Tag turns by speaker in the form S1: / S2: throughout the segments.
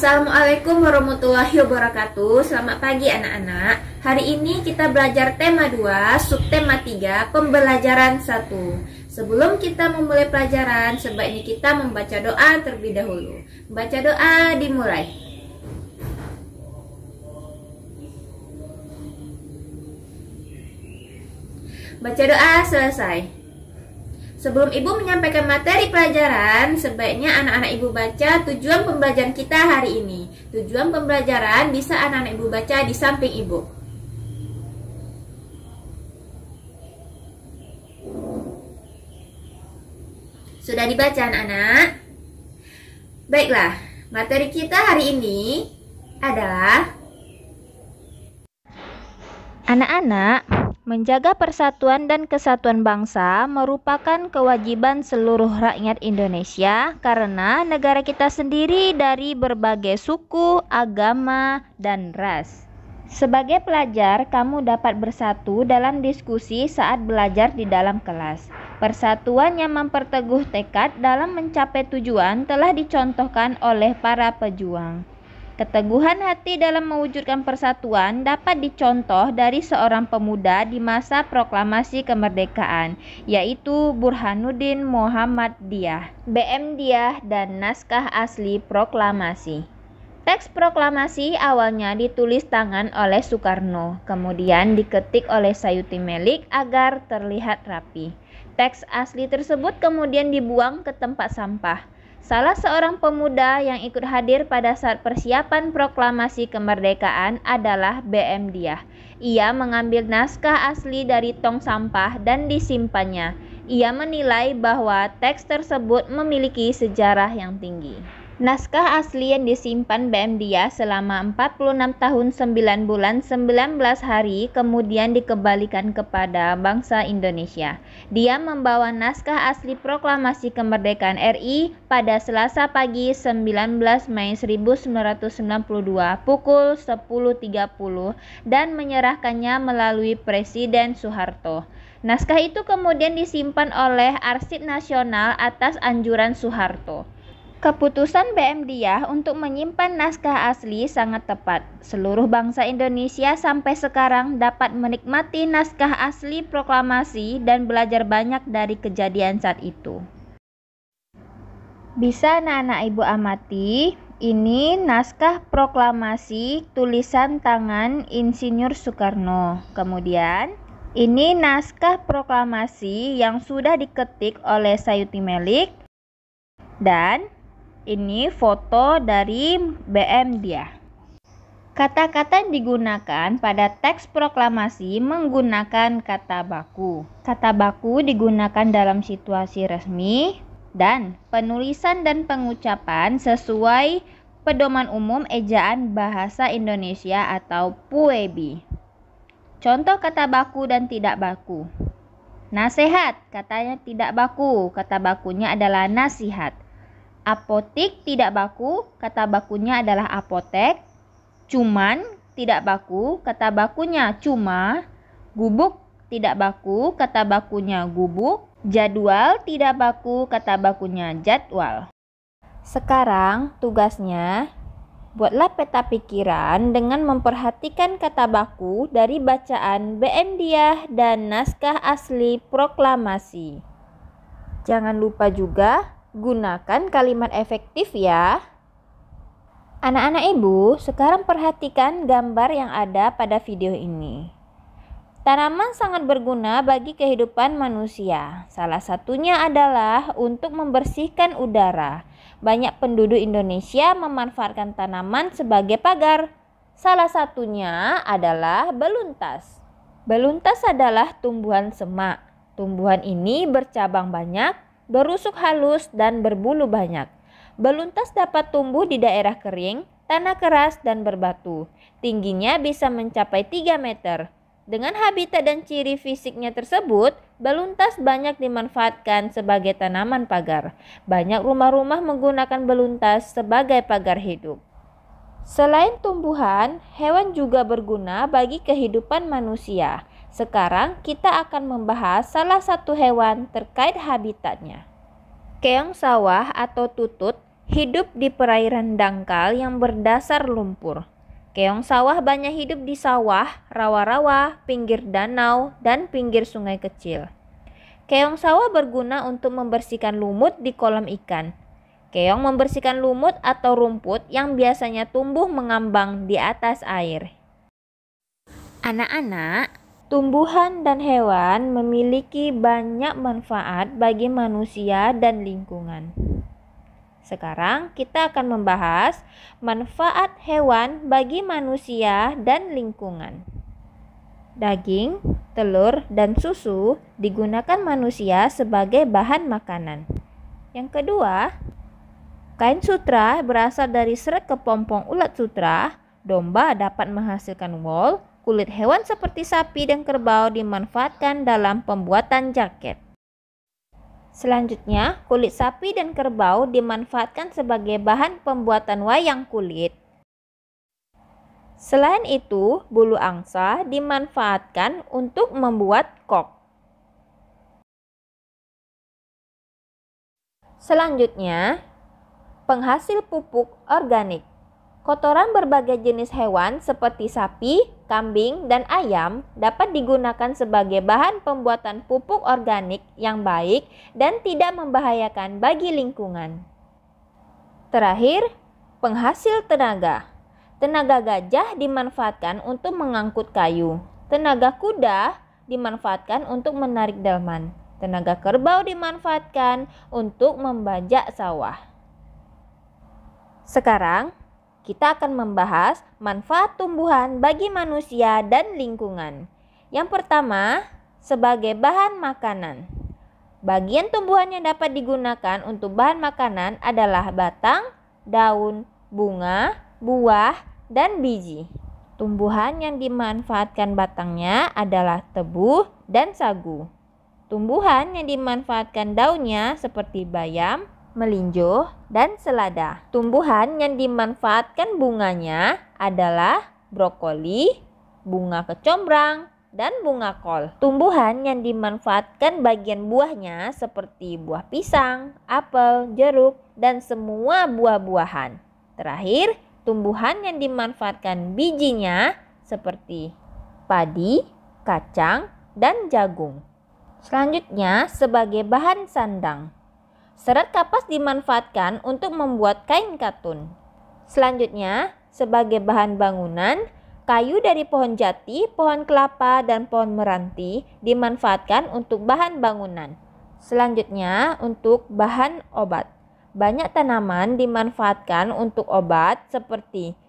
S1: Assalamualaikum warahmatullahi wabarakatuh. Selamat pagi anak-anak. Hari ini kita belajar tema 2, subtema 3, pembelajaran 1. Sebelum kita memulai pelajaran, sebaiknya kita membaca doa terlebih dahulu. Membaca doa dimulai. Baca doa selesai. Sebelum ibu menyampaikan materi pelajaran, sebaiknya anak-anak ibu baca tujuan pembelajaran kita hari ini. Tujuan pembelajaran bisa anak-anak ibu baca di samping ibu. Sudah dibaca anak-anak? Baiklah, materi kita hari ini adalah
S2: anak-anak. Menjaga persatuan dan kesatuan bangsa merupakan kewajiban seluruh rakyat Indonesia karena negara kita sendiri dari berbagai suku, agama, dan ras. Sebagai pelajar, kamu dapat bersatu dalam diskusi saat belajar di dalam kelas. Persatuan yang memperteguh tekad dalam mencapai tujuan telah dicontohkan oleh para pejuang. Keteguhan hati dalam mewujudkan persatuan dapat dicontoh dari seorang pemuda di masa proklamasi kemerdekaan, yaitu Burhanuddin Muhammadiyah, BM Diah, dan naskah asli proklamasi. Teks proklamasi awalnya ditulis tangan oleh Soekarno, kemudian diketik oleh Sayuti Melik agar terlihat rapi. Teks asli tersebut kemudian dibuang ke tempat sampah. Salah seorang pemuda yang ikut hadir pada saat persiapan proklamasi kemerdekaan adalah BM Diah. Ia mengambil naskah asli dari tong sampah dan disimpannya. Ia menilai bahwa teks tersebut memiliki sejarah yang tinggi. Naskah asli yang disimpan BM Diah selama 46 tahun 9 bulan 19 hari kemudian dikembalikan kepada bangsa Indonesia. Dia membawa naskah asli proklamasi kemerdekaan RI pada Selasa pagi 19 Mei 1992 pukul 10.30 dan menyerahkannya melalui Presiden Soeharto. Naskah itu kemudian disimpan oleh Arsip Nasional atas anjuran Soeharto. Keputusan BM Diah untuk menyimpan naskah asli sangat tepat. Seluruh bangsa Indonesia sampai sekarang dapat menikmati naskah asli proklamasi dan belajar banyak dari kejadian saat itu. Bisa anak-anak ibu amati, ini naskah proklamasi tulisan tangan Insinyur Soekarno. Kemudian, ini naskah proklamasi yang sudah diketik oleh Sayuti Melik. Dan ini foto dari BM Diah. Kata-kata yang digunakan pada teks proklamasi menggunakan kata baku. Kata baku digunakan dalam situasi resmi dan penulisan dan pengucapan sesuai Pedoman Umum Ejaan Bahasa Indonesia atau PUEBI. Contoh kata baku dan tidak baku. Nasihat, katanya tidak baku, kata bakunya adalah nasihat. Apotik tidak baku, kata bakunya adalah apotek. Cuman tidak baku, kata bakunya cuma. Gubuk tidak baku, kata bakunya gubuk. Jadwal tidak baku, kata bakunya jadwal. Sekarang tugasnya, buatlah peta pikiran dengan memperhatikan kata baku dari bacaan BM Diah dan naskah asli proklamasi. Jangan lupa juga gunakan kalimat efektif ya. Anak-anak ibu, sekarang perhatikan gambar yang ada pada video ini. Tanaman sangat berguna bagi kehidupan manusia. Salah satunya adalah untuk membersihkan udara. Banyak penduduk Indonesia memanfaatkan tanaman sebagai pagar. Salah satunya adalah beluntas. Beluntas adalah tumbuhan semak. Tumbuhan ini bercabang banyak, berusuk halus dan berbulu banyak. Beluntas dapat tumbuh di daerah kering, tanah keras dan berbatu. Tingginya bisa mencapai 3 meter. Dengan habitat dan ciri fisiknya tersebut, beluntas banyak dimanfaatkan sebagai tanaman pagar. Banyak rumah-rumah menggunakan beluntas sebagai pagar hidup. Selain tumbuhan, hewan juga berguna bagi kehidupan manusia. Sekarang kita akan membahas salah satu hewan terkait habitatnya. Keong sawah atau tutut hidup di perairan dangkal yang berdasar lumpur. Keong sawah banyak hidup di sawah, rawa-rawa, pinggir danau, dan pinggir sungai kecil. Keong sawah berguna untuk membersihkan lumut di kolam ikan. Keong membersihkan lumut atau rumput yang biasanya tumbuh mengambang di atas air.
S1: Anak-anak,
S2: tumbuhan dan hewan memiliki banyak manfaat bagi manusia dan lingkungan. Sekarang kita akan membahas manfaat hewan bagi manusia dan lingkungan. Daging, telur, dan susu digunakan manusia sebagai bahan makanan. Yang kedua, kain sutra berasal dari serat kepompong ulat sutra. Domba dapat menghasilkan wol. Kulit hewan seperti sapi dan kerbau dimanfaatkan dalam pembuatan jaket. Selanjutnya, kulit sapi dan kerbau dimanfaatkan sebagai bahan pembuatan wayang kulit. Selain itu, bulu angsa dimanfaatkan untuk membuat kok. Selanjutnya, penghasil pupuk organik. Kotoran berbagai jenis hewan seperti sapi, kambing, dan ayam dapat digunakan sebagai bahan pembuatan pupuk organik yang baik dan tidak membahayakan bagi lingkungan. Terakhir, penghasil tenaga. Tenaga gajah dimanfaatkan untuk mengangkut kayu. Tenaga kuda dimanfaatkan untuk menarik delman. Tenaga kerbau dimanfaatkan untuk membajak sawah. Sekarang, kita akan membahas manfaat tumbuhan bagi manusia dan lingkungan. Yang pertama, sebagai bahan makanan. Bagian tumbuhan yang dapat digunakan untuk bahan makanan adalah batang, daun, bunga, buah, dan biji. Tumbuhan yang dimanfaatkan batangnya adalah tebu dan sagu. Tumbuhan yang dimanfaatkan daunnya seperti bayam, melinjo, dan selada. Tumbuhan yang dimanfaatkan bunganya adalah brokoli, bunga kecombrang, dan bunga kol. Tumbuhan yang dimanfaatkan bagian buahnya seperti buah pisang, apel, jeruk, dan semua buah-buahan. Terakhir, tumbuhan yang dimanfaatkan bijinya seperti padi, kacang, dan jagung. Selanjutnya, sebagai bahan sandang. Serat kapas dimanfaatkan untuk membuat kain katun. Selanjutnya, sebagai bahan bangunan, kayu dari pohon jati, pohon kelapa, dan pohon meranti dimanfaatkan untuk bahan bangunan. Selanjutnya, untuk bahan obat. Banyak tanaman dimanfaatkan untuk obat seperti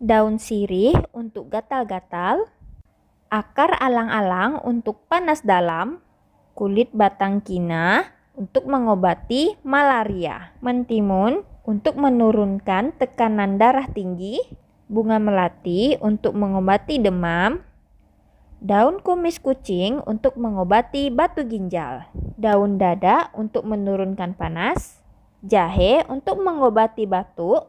S2: daun sirih untuk gatal-gatal, akar alang-alang untuk panas dalam, kulit batang kina untuk mengobati malaria, mentimun untuk menurunkan tekanan darah tinggi, bunga melati untuk mengobati demam, daun kumis kucing untuk mengobati batu ginjal, daun dada untuk menurunkan panas, jahe untuk mengobati batuk,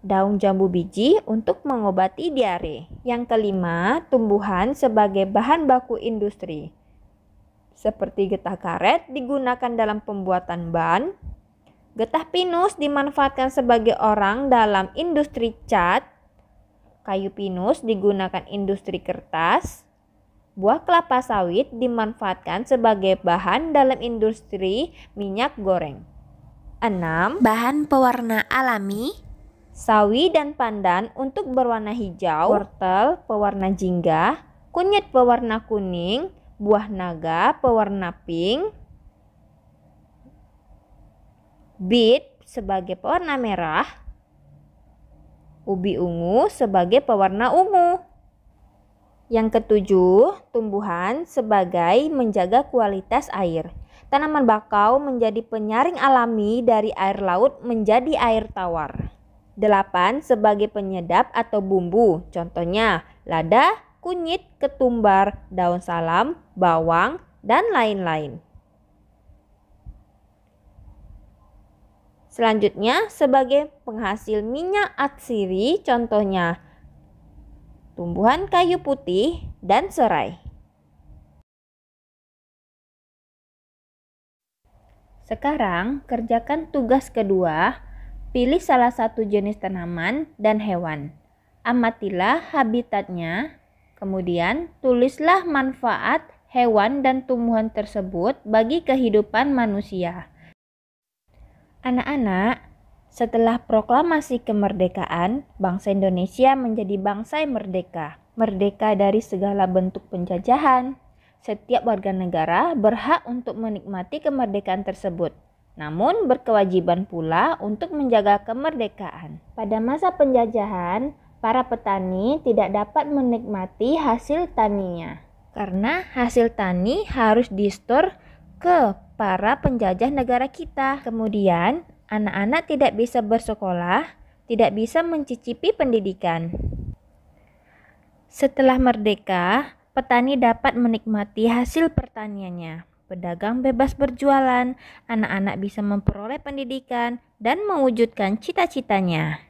S2: daun jambu biji untuk mengobati diare. Yang kelima, tumbuhan sebagai bahan baku industri. Seperti getah karet digunakan dalam pembuatan ban, getah pinus dimanfaatkan sebagai orang dalam industri cat, kayu pinus digunakan industri kertas, buah kelapa sawit dimanfaatkan sebagai bahan dalam industri minyak goreng. 6.
S1: bahan pewarna alami.
S2: Sawi dan pandan untuk berwarna hijau, wortel pewarna jingga, kunyit pewarna kuning, buah naga pewarna pink, beet sebagai pewarna merah, ubi ungu sebagai pewarna ungu. Yang ketujuh, tumbuhan sebagai menjaga kualitas air. Tanaman bakau menjadi penyaring alami dari air laut menjadi air tawar. 8. Sebagai penyedap atau bumbu. Contohnya lada, kunyit, ketumbar, daun salam, bawang, dan lain-lain. Selanjutnya, sebagai penghasil minyak atsiri, contohnya tumbuhan kayu putih dan serai. Sekarang, kerjakan tugas kedua. Pilih salah satu jenis tanaman dan hewan. Amatilah habitatnya. Kemudian, tulislah manfaat hewan dan tumbuhan tersebut bagi kehidupan manusia. Anak-anak, setelah proklamasi kemerdekaan, bangsa Indonesia menjadi bangsa yang merdeka. Merdeka dari segala bentuk penjajahan. Setiap warga negara berhak untuk menikmati kemerdekaan tersebut, namun berkewajiban pula untuk menjaga kemerdekaan. Pada masa penjajahan, para petani tidak dapat menikmati hasil taninya, karena hasil tani harus distor ke para penjajah negara kita. Kemudian, anak-anak tidak bisa bersekolah, tidak bisa mencicipi pendidikan. Setelah merdeka, petani dapat menikmati hasil pertaniannya. Pedagang bebas berjualan, anak-anak bisa memperoleh pendidikan dan mewujudkan cita-citanya.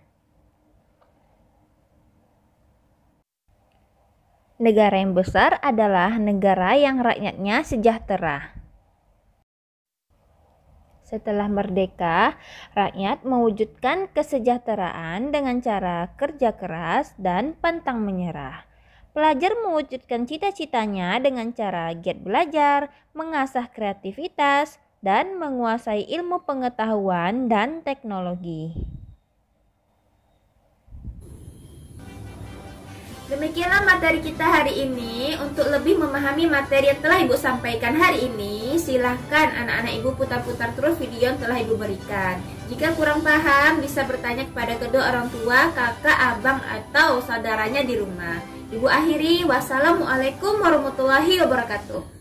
S2: Negara yang besar adalah negara yang rakyatnya sejahtera. Setelah merdeka, rakyat mewujudkan kesejahteraan dengan cara kerja keras dan pantang menyerah. Pelajar mewujudkan cita-citanya dengan cara giat belajar, mengasah kreativitas, dan menguasai ilmu pengetahuan dan teknologi.
S1: Demikianlah materi kita hari ini. Untuk lebih memahami materi yang telah Ibu sampaikan hari ini, silahkan anak-anak Ibu putar-putar terus video yang telah Ibu berikan. Jika kurang paham, bisa bertanya kepada kedua orang tua, kakak, abang, atau saudaranya di rumah. Ibu akhiri, wassalamualaikum warahmatullahi wabarakatuh.